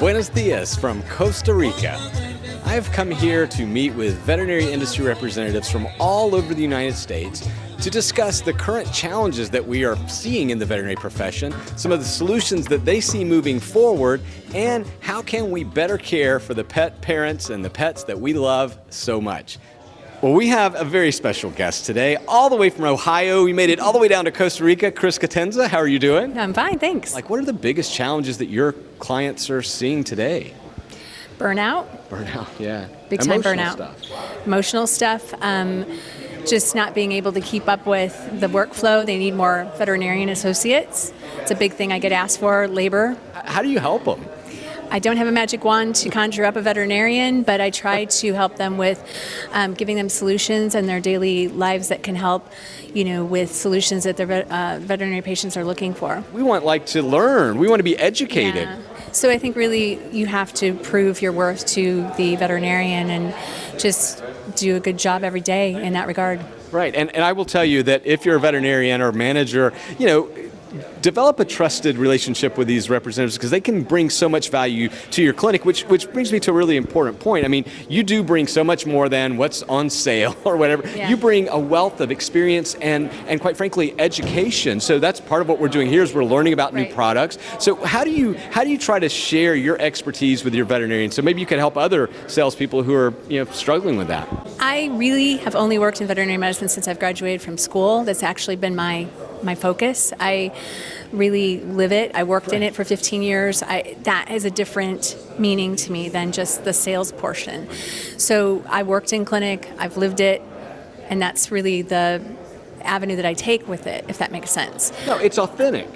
Buenos dias from Costa Rica. I've come here to meet with veterinary industry representatives from all over the United States to discuss the current challenges that we are seeing in the veterinary profession, some of the solutions that they see moving forward, and how can we better care for the pet parents and the pets that we love so much. Well, we have a very special guest today, all the way from Ohio. We made it all the way down to Costa Rica. Chris Catenza, how are you doing? I'm fine, thanks. What are the biggest challenges that your clients are seeing today? Burnout. Burnout, yeah. Big time Emotional burnout. Stuff. Emotional stuff. Just not being able to keep up with the workflow. They need more veterinarian associates. It's a big thing I get asked for, labor. How do you help them? I don't have a magic wand to conjure up a veterinarian, but I try to help them with giving them solutions in their daily lives that can help, with solutions that their veterinary patients are looking for. We want to learn. We want to be educated. Yeah. So I think really you have to prove your worth to the veterinarian and just do a good job every day in that regard. Right, and I will tell you that if you're a veterinarian or manager, develop a trusted relationship with these representatives because they can bring so much value to your clinic, which brings me to a really important point. I mean, you do bring so much more than what's on sale or whatever. Yeah. You bring a wealth of experience and quite frankly, education. So that's part of what we're doing here is we're learning about new products. So how do you try to share your expertise with your veterinarians? So maybe you can help other salespeople who are struggling with that. I really have only worked in veterinary medicine since I've graduated from school. That's actually been my focus. I really live it. I worked in it for 15 years. That has a different meaning to me than just the sales portion. So I worked in clinic, I've lived it, and that's really the avenue that I take with it, if that makes sense. No, it's authentic.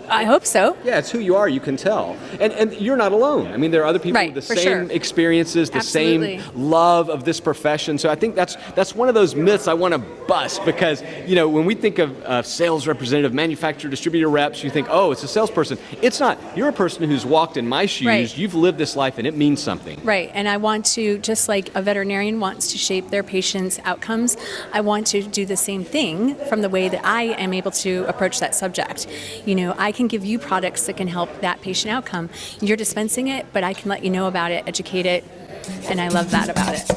I hope so. Yeah, it's who you are, you can tell. And you're not alone. I mean, there are other people with the same experiences, the same love of this profession. So I think that's one of those myths I want to bust because, when we think of sales representative, manufacturer, distributor reps, you think, oh, it's a salesperson. It's not. You're a person who's walked in my shoes. Right. You've lived this life and it means something. Right. And I want to, just like a veterinarian wants to shape their patients' outcomes, I want to do the same thing from the way that I am able to approach that subject. I can give you products that can help that patient outcome. You're dispensing it, but I can let you know about it, educate it, and I love that about it.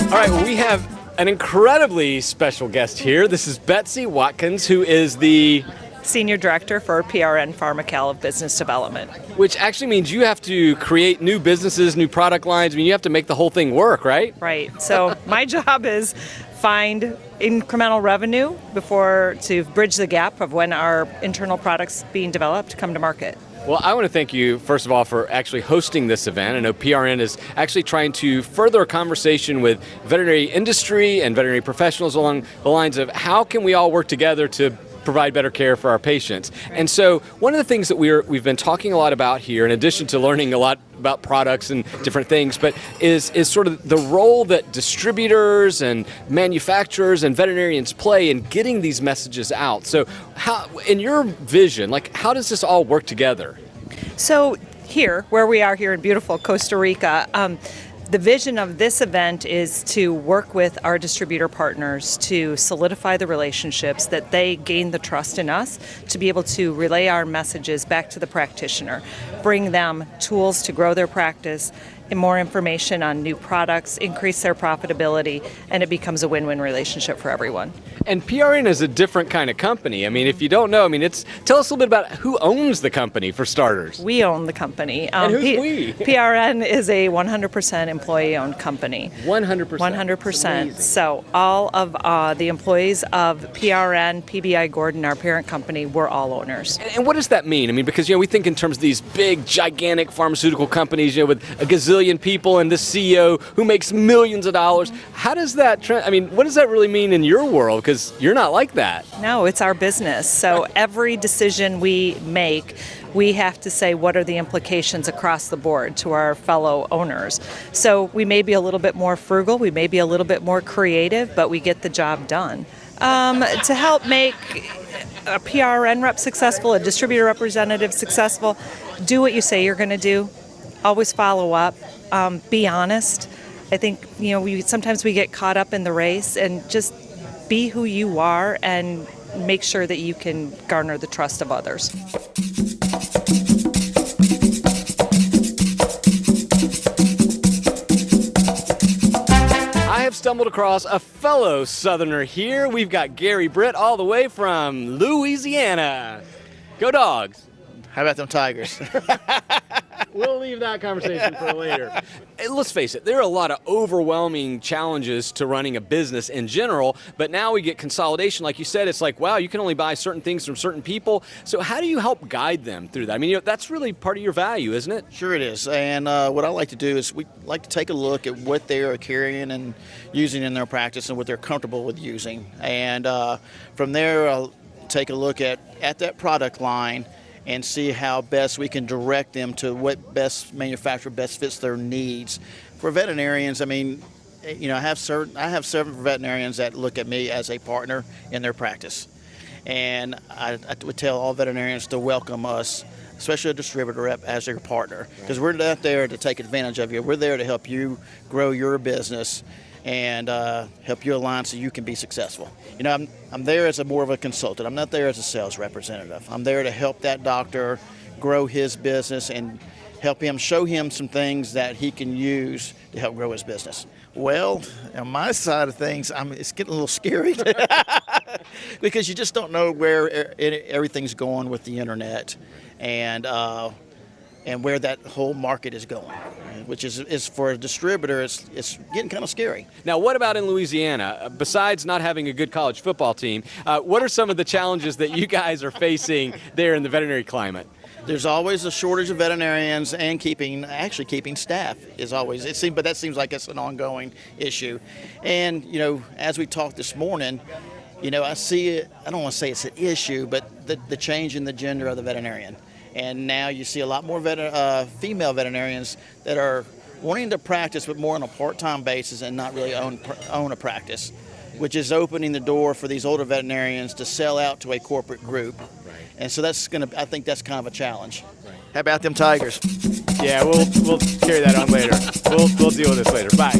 All right, well, we have an incredibly special guest here. This is Betsy Watkins, who is the Senior Director for PRN Pharmacal of Business Development. Which actually means you have to create new businesses, new product lines. I mean, you have to make the whole thing work, right? Right. So my job is find incremental revenue to bridge the gap of when our internal products being developed come to market. Well, I want to thank you, first of all, for actually hosting this event. I know PRN is actually trying to further a conversation with veterinary industry and veterinary professionals along the lines of how can we all work together to provide better care for our patients. And so one of the things that we've been talking a lot about here, in addition to learning a lot about products and different things, but is sort of the role that distributors and manufacturers and veterinarians play in getting these messages out. So how, in your vision, how does this all work together? So here, where we are here in beautiful Costa Rica, the vision of this event is to work with our distributor partners to solidify the relationships that they gain the trust in us to be able to relay our messages back to the practitioner, bring them tools to grow their practice, and more information on new products, increase their profitability, and it becomes a win-win relationship for everyone. And PRN is a different kind of company. I mean, if you don't know, tell us a little bit about who owns the company for starters. We own the company. And who's we? PRN is a 100% employee-owned company. 100%? 100%. So all of the employees of PRN, PBI Gordon, our parent company, we're all owners. And what does that mean? Because, we think in terms of these big, gigantic pharmaceutical companies, with a gazillion people and this CEO who makes millions of dollars. How does that, what does that really mean in your world? Because you're not like that. No, it's our business. So every decision we make, we have to say what are the implications across the board to our fellow owners. So we may be a little bit more frugal, we may be a little bit more creative, but we get the job done. To help make a PRN rep successful, a distributor representative successful, do what you say you're going to do. Always follow up, be honest. I think, sometimes we get caught up in the race, and just be who you are and make sure that you can garner the trust of others. I have stumbled across a fellow Southerner here. We've got Gary Britt all the way from Louisiana. Go Dogs. How about them Tigers? We'll leave that conversation for later. Hey, let's face it, there are a lot of overwhelming challenges to running a business in general, but now we get consolidation. Like you said, it's like, wow, you can only buy certain things from certain people. So how do you help guide them through that? I mean, that's really part of your value, isn't it? Sure it is. And what I like to do is we like to take a look at what they are carrying and using in their practice and what they're comfortable with using. And from there, I'll take a look at that product line and see how best we can direct them to what best manufacturer best fits their needs. For veterinarians, I mean, you know, I have several veterinarians that look at me as a partner in their practice. And I would tell all veterinarians to welcome us, especially a distributor rep, as their partner, because we're not there to take advantage of you. We're there to help you grow your business and help you align so you can be successful. You know, I'm there as more of a consultant. I'm not there as a sales representative. I'm there to help that doctor grow his business and help him, show him some things that he can use to help grow his business. Well, on my side of things, it's getting a little scary because you just don't know where everything's going with the internet and where that whole market is going, which is for a distributor, it's getting kind of scary. Now, what about in Louisiana? Besides not having a good college football team, what are some of the challenges that you guys are facing there in the veterinary climate? There's always a shortage of veterinarians, and keeping staff is always, but that seems like it's an ongoing issue. And, you know, as we talked this morning, you know, I see it, I don't want to say it's an issue, but the change in the gender of the veterinarian. And now you see a lot more female veterinarians that are wanting to practice, but more on a part-time basis and not really own a practice, which is opening the door for these older veterinarians to sell out to a corporate group. Right. And so I think that's kind of a challenge. Right. How about them Tigers? Yeah, we'll carry that on later. We'll deal with this later. Bye.